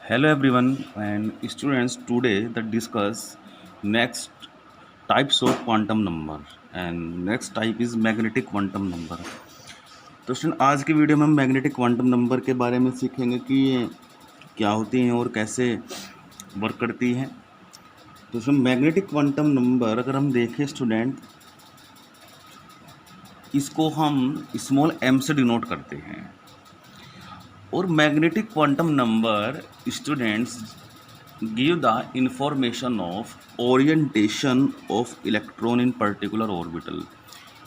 Hello everyone and students, today the discuss next types of quantum number and next type is magnetic quantum number. तो student आज की video में हम magnetic quantum number के बारे में सीखेंगे कि ये क्या होती हैं और कैसे वर्क करती हैं। तो स्टूडेंट मैग्नेटिक क्वांटम नंबर अगर हम देखें स्टूडेंट, इसको हम स्मॉल m से डिनोट करते हैं और magnetic quantum number students give the information of orientation of electron in particular orbital।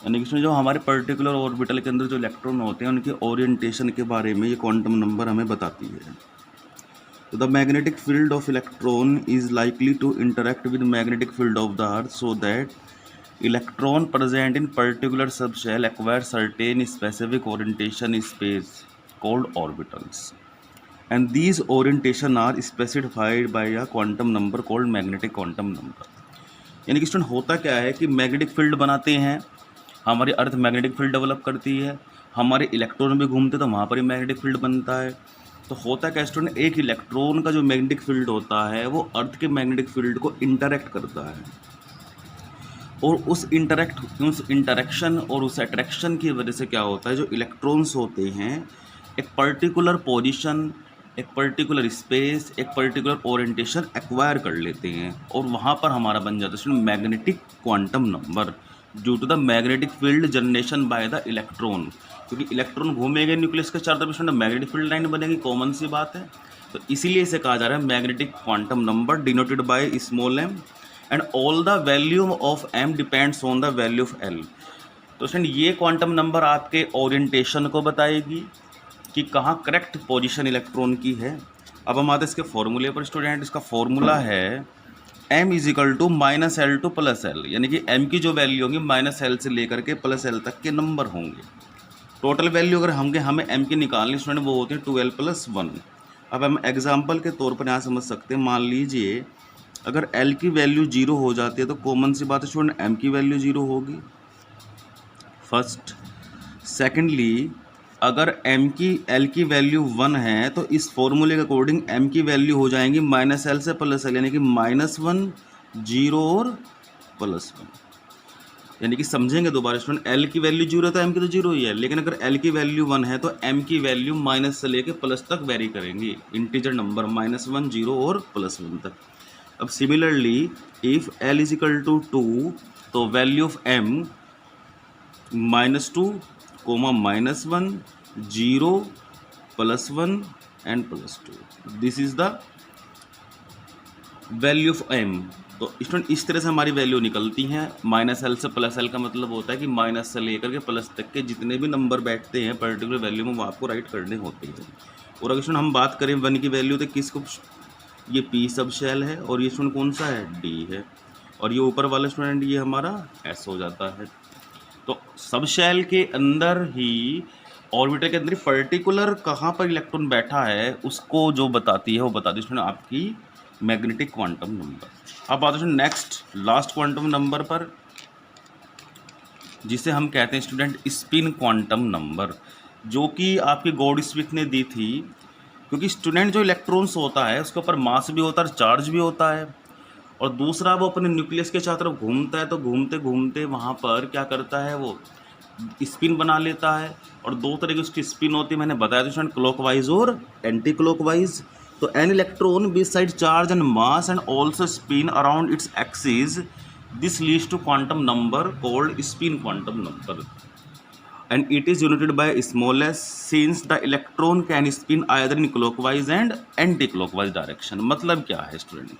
यानी कि इसमें जो हमारे पर्टिकुलर ऑर्बिटल के अंदर जो इलेक्ट्रॉन होते हैं उनके ओरिएंटेशन के बारे में ये क्वांटम नंबर हमें बताती है। तो the magnetic field of electron is likely to interact with magnetic field of the earth so that electron present in particular sub shell acquire certain specific orientation in space called orbitals and these orientation are specified by a quantum number called magnetic quantum number। यानी कि student होता क्या है कि magnetic field बनाते हैं, हमारी earth magnetic field develop करती है, हमारे इलेक्ट्रॉन भी घूमते तो वहाँ पर ही मैग्नेटिक फील्ड बनता है। तो होता क्या स्टूडेंट, एक इलेक्ट्रॉन का जो मैग्नेटिक फील्ड होता है वो अर्थ के मैग्नेटिक फील्ड को इंटरेक्ट करता है और उस इंटरेक्शन और उस अट्रैक्शन की वजह से क्या होता है, जो इलेक्ट्रॉन्स होते हैं एक पर्टिकुलर पोजीशन, एक पर्टिकुलर स्पेस, एक पर्टिकुलर ओरिएंटेशन एक्वायर कर लेते हैं और वहाँ पर हमारा बन जाता है magnetic quantum number due to the magnetic field generation by the electron. क्योंकि इलेक्ट्रॉन घूमेंगे न्यूक्लियस के चारों तरफ, मैग्नेटिक फील्ड लाइन बनेगी, कॉमन सी बात है। तो इसीलिए इसे कहा जा रहा है magnetic quantum number denoted by small m and all the value of m depends on the value of l। तो स्टूडेंट ये क्वांटम नंबर आपके ओरिएंटेशन को बताएगी कि कहाँ करेक्ट पोजीशन इलेक्ट्रॉन की है। अब हम आते हैं इसके फॉर्मूले पर स्टूडेंट। इसका फॉर्मूला है m is equal to minus L to plus L, यानी कि m की जो वैल्यू होगी माइनस एल से लेकर के प्लस एल तक के नंबर होंगे। टोटल वैल्यू अगर हमें m की निकालनी स्टूडेंट वो होती है 12 प्लस 1। अब हम एग्जाम्पल के तौर पर यहाँ समझ सकते हैं, मान लीजिए अगर l की वैल्यू 0 हो जाती है तो कॉमन सी बात है स्टूडेंट m की वैल्यू 0 होगी फर्स्ट। सेकेंडली अगर l की वैल्यू 1 है तो इस फॉर्मूले के अकॉर्डिंग m की वैल्यू हो जाएंगी माइनस एल से प्लस एल, यानी कि -1 0 और +1। यानी कि समझेंगे दोबारा स्टूडेंट, l की वैल्यू 0 तो m की तो 0 ही है, लेकिन अगर l की वैल्यू 1 है तो m की वैल्यू माइनस से लेके प्लस तक वेरी करेंगी, इंटीजर नंबर -1 0 और +1 तक। अब similarly if l is equal to 2 तो value of m -2 -1 0 +1 and +2, this is the value of m। तो स्टूडेंट इस तरह से हमारी वैल्यू निकलती हैं। माइनस एल से प्लस एल का मतलब होता है कि माइनस से लेकर के प्लस तक के जितने भी नंबर बैठते हैं पर्टिकुलर वैल्यू में वो आपको राइट करने होते हैं। और अगर स्टूडेंट हम बात करें 1 की वैल्यू तो किसको, ये p सब शेल है और ये स्टूडेंट कौन सा है, d है, और ये ऊपर वाला स्टूडेंट ये हमारा s हो जाता है। तो सब शेल के अंदर ही ऑर्बिटर के अंदर पर्टिकुलर कहाँ पर इलेक्ट्रॉन बैठा है उसको जो बताती है वो बताती है स्टूडेंट आपकी मैग्नेटिक क्वांटम नंबर। अब बात है नेक्स्ट लास्ट क्वांटम नंबर पर, जिसे हम कहते हैं स्टूडेंट स्पिन क्वांटम नंबर, जो कि आपकी गॉडस्मिथ ने दी थी। क्योंकि स्टूडेंट जो इलेक्ट्रॉन्स होता है उसके ऊपर मास भी होता है, चार्ज भी होता है, और दूसरा वो अपने न्यूक्लियस के चारों तरफ घूमता है, तो घूमते घूमते वहाँ पर क्या करता है, वो स्पिन बना लेता है। और दो तरह की उसकी स्पिन होती है, मैंने बताया था स्टूडेंट, क्लॉकवाइज और एंटी क्लॉकवाइज। तो an electron beside charge and mass and also spin around its axis, this leads to quantum number called spin quantum number and it is denoted by small s since the electron can spin either in clockwise and anti-clockwise direction। मतलब क्या है student,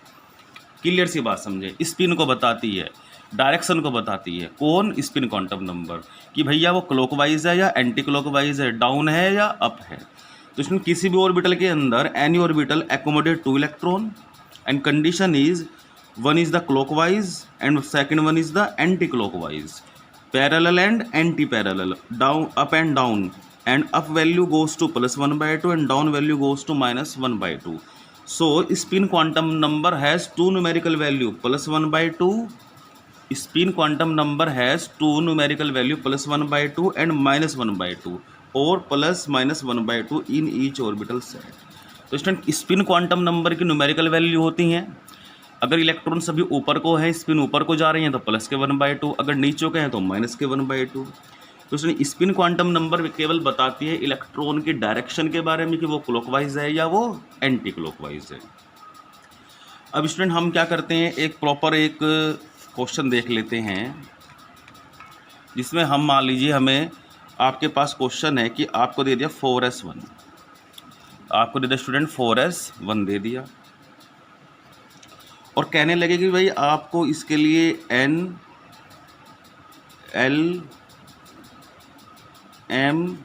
clear सी बात समझे। Spin को बताती है, direction को बताती है कौन, स्पिन क्वांटम नंबर, कि भैया वो क्लॉकवाइज है या एंटी क्लॉकवाइज है, डाउन है या अप है। तो इसमें किसी भी ऑर्बिटल के अंदर any orbital accommodate 2 electron and condition is one is the clockwise and second one is the anti clockwise, parallel and anti-parallel, down up and down, and up value goes to +1/2 and down value goes to -1/2। so spin quantum number has two numerical value +1/2, spin quantum number has two numerical value +1/2 and -1/2 or +-1/2 in each orbital set। तो student spin quantum number की numerical value होती हैं, अगर electron सभी ऊपर को है, spin ऊपर को जा रही हैं तो प्लस के 1/2, अगर नीचे के हैं तो माइनस के 1/2। तो इसमें स्पिन क्वांटम नंबर केवल बताती है इलेक्ट्रॉन की डायरेक्शन के बारे में कि वो क्लॉकवाइज है या वो एंटी क्लॉकवाइज है। अब स्टूडेंट हम क्या करते हैं, एक प्रॉपर एक क्वेश्चन देख लेते हैं जिसमें हम मान लीजिए हमें आपके पास क्वेश्चन है कि आपको दे दिया 4s1, आपको दे दिया स्टूडेंट 4s1 दे दिया और कहने लगे कि भाई आपको इसके लिए n l m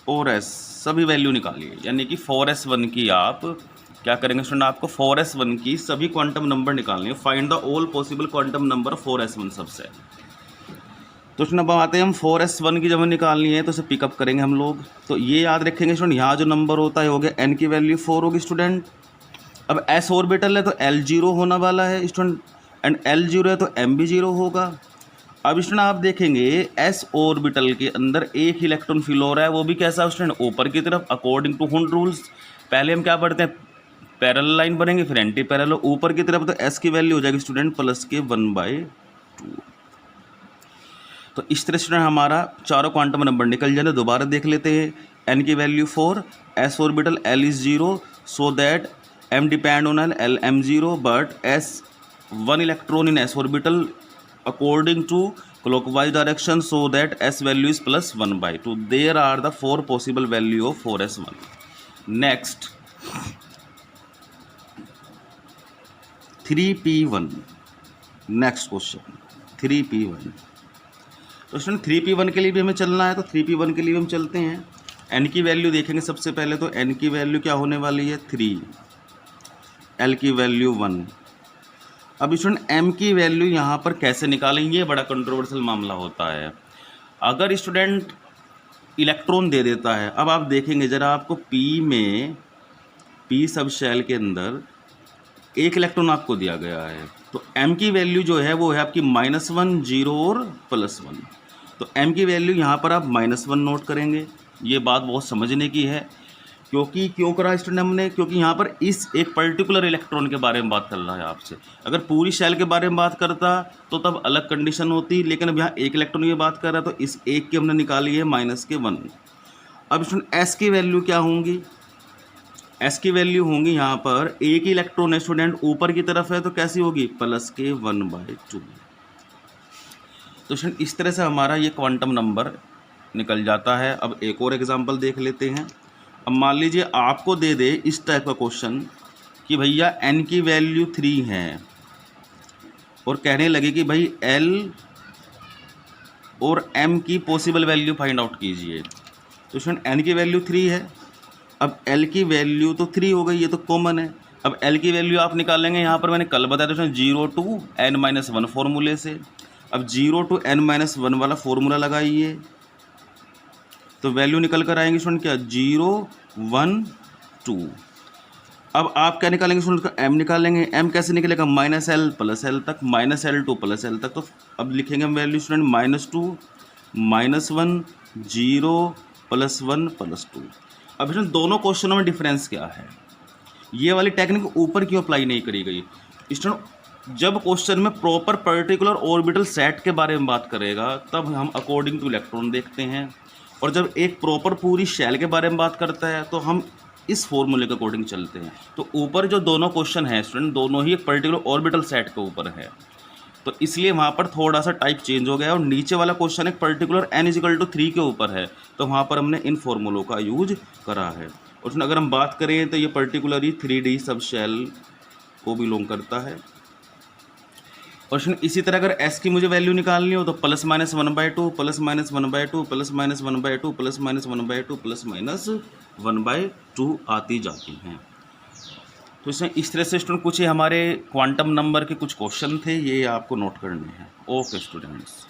और s सभी वैल्यू निकालिए, यानी कि 4s1 की आप क्या करेंगे स्टूडेंट, आपको 4s1 की सभी क्वांटम नंबर निकालने हैं। Find the all possible quantum number 4s1 सबसे। तो स्टूडेंट अब आते हैं हम 4s1 की जब हमें निकालनी है तो इसे पिकअप करेंगे हम लोग। तो ये याद रखेंगे स्टूडेंट, यहाँ जो नंबर होता है हो गया n की वैल्यू 4 होगी स्टूडेंट। अब s ऑर्बिटल है तो l 0 होने वाला है स्टूडेंट, एंड l 0 है तो m भी 0 होगा। अब स्टूडेंट आप देखेंगे s ऑर्बिटल के अंदर एक इलेक्ट्रॉन फिल हो रहा है, वो भी कैसा स्टूडेंट, ऊपर की तरफ अकॉर्डिंग टू हुंड रूल्स। पहले हम क्या पढ़ते हैं, पैरेलल लाइन बनेंगे फिर एंटी पैरेलल, ऊपर की तरफ तो s की वैल्यू हो जाएगी स्टूडेंट प्लस के 1/2। तो इस तरह स्टूडेंट हमारा चारों क्वांटम नंबर निकल जाए। दोबारा देख लेते हैं, n की value 4, s orbital l is 0, so that m depend on l m 0, but s 1 electron in s orbital according to clockwise direction, so that s value is plus 1/2. There are the 4 possible value of 4s1. Next 3p1, next question 3p1। तो student 3p1 के लिए भी हमें चलना है, तो 3p1 के लिए हम चलते हैं। n की वैल्यू देखेंगे सबसे पहले, तो n की वैल्यू क्या होने वाली है 3, l की वैल्यू 1। अब स्टूडेंट m की वैल्यू यहाँ पर कैसे निकालेंगे, बड़ा कंट्रोवर्शियल मामला होता है। अगर स्टूडेंट इलेक्ट्रॉन दे देता है, अब आप देखेंगे ज़रा, आपको p सब शेल के अंदर एक इलेक्ट्रॉन आपको दिया गया है, तो m की वैल्यू जो है वो है आपकी -1, 0 और +1। तो m की वैल्यू यहाँ पर आप -1 नोट करेंगे। ये बात बहुत समझने की है, क्योंकि क्यों करा स्टूडेंट हमने, क्योंकि यहाँ पर इस एक पर्टिकुलर इलेक्ट्रॉन के बारे में बात कर रहा है आपसे। अगर पूरी शेल के बारे में बात करता तो तब अलग कंडीशन होती, लेकिन अब यहाँ एक इलेक्ट्रॉन की बात कर रहा है, तो इस एक की हमने निकाली है -1। अब स्टूडेंट s की वैल्यू क्या होंगी, s की वैल्यू होंगी यहाँ पर, एक ही इलेक्ट्रॉन है स्टूडेंट, ऊपर की तरफ है तो कैसी होगी +1/2। तो स्टूडेंट इस तरह से हमारा ये क्वांटम नंबर निकल जाता है। अब एक और एग्जाम्पल देख लेते हैं। अब मान लीजिए आपको दे दे इस टाइप का क्वेश्चन कि भैया n की वैल्यू 3 है और कहने लगे कि भाई l और m की पॉसिबल वैल्यू फाइंड आउट कीजिए। तो स्टूडेंट n की वैल्यू 3 है, अब l की वैल्यू तो 3 हो गई, ये तो कॉमन है। अब l की वैल्यू आप निकालेंगे, यहाँ पर मैंने कल बताया था 0 to n-1 फॉर्मूले से। अब 0 to n-1 वाला फॉर्मूला लगाइए तो वैल्यू निकल कर आएंगे स्टूडेंट क्या 0, 1, 2। अब आप क्या निकालेंगे स्टूडेंट, का m निकालेंगे। m कैसे निकलेगा, -l + l तक, -l to +l तक। तो अब लिखेंगे हम वैल्यू स्टूडेंट -2, -1, 0, +1, +2। अब स्टूडेंट दोनों क्वेश्चनों में डिफरेंस क्या है, ये वाली टेक्निक ऊपर क्यों अप्लाई नहीं करी गई स्टूडेंट। जब क्वेश्चन में प्रॉपर पर्टिकुलर ऑर्बिटल सेट के बारे में बात करेगा तब हम अकॉर्डिंग टू इलेक्ट्रॉन देखते हैं, और जब एक प्रॉपर पूरी शेल के बारे में बात करता है तो हम इस फॉर्मूले के अकॉर्डिंग चलते हैं। तो ऊपर जो दोनों क्वेश्चन हैं स्टूडेंट, दोनों ही एक पर्टिकुलर ऑर्बिटल सेट के ऊपर है, तो इसलिए वहाँ पर थोड़ा सा टाइप चेंज हो गया। और नीचे वाला क्वेश्चन एक पर्टिकुलर n = 3 के ऊपर है, तो वहाँ पर हमने इन फॉर्मूलों का यूज करा है। और अगर हम बात करें तो ये पर्टिकुलरली 3D सब शेल को बिलोंग करता है। और इसी तरह अगर s की मुझे वैल्यू निकालनी हो तो +-1/2, +-1/2, +-1/2, +-1/2, +-1/2 आती जाती हैं। तो इसमें इस तरह से स्टूडेंट कुछ हमारे क्वांटम नंबर के कुछ क्वेश्चन थे, ये आपको नोट करने हैं। Okay students.